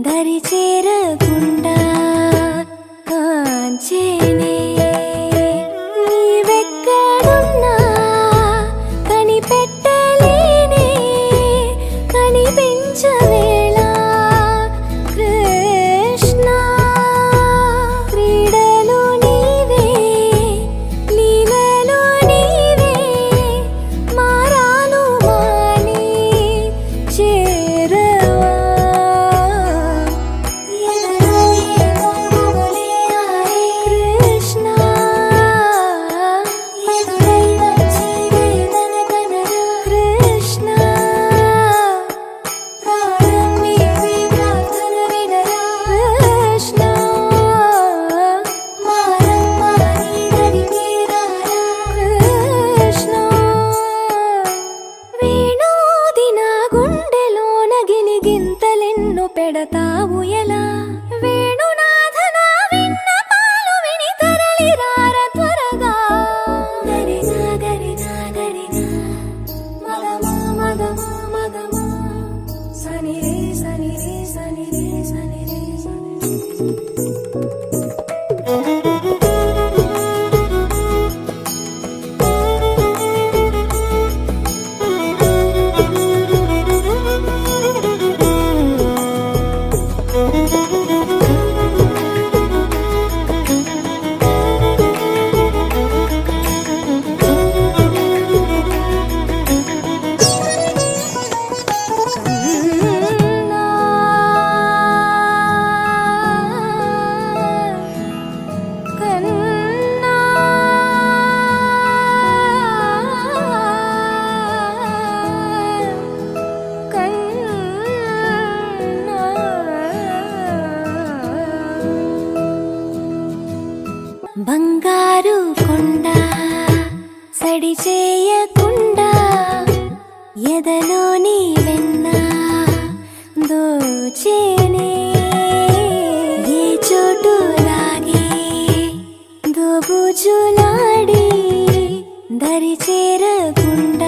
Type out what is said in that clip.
దరి చేరకుండా కాంచేనే నీవెక్కడున్నా కనిపెట్టలేనే కనిపించవేళ కృష్ణ క్రీడలు నీవే లీలలు నీవే మారాలు మాని చేరవా కృష్ణ కృష్ణ ప్రాణం నీవే ప్రార్థన వినరా కృష్ణ మారం మాని దరికి రారా కృష్ణ వేణోది నా గుండెలోన గిలిగింతలెన్ను పెడతావు ఎలా వేణునాథ నా విన్నపాలు విని తరలి రార త్వరగా గరిజా గరిజా గరిజా మగమా మగమా మగమా సని రే సని రే సని రే సని రే సని కన్నా కన్నా బంగారు కొండ సడి చేయకుండా ఎదలోని వెన్న దోచేనే ఏ చోటు లాగే దోబుజులాడి దరి చేరకుండా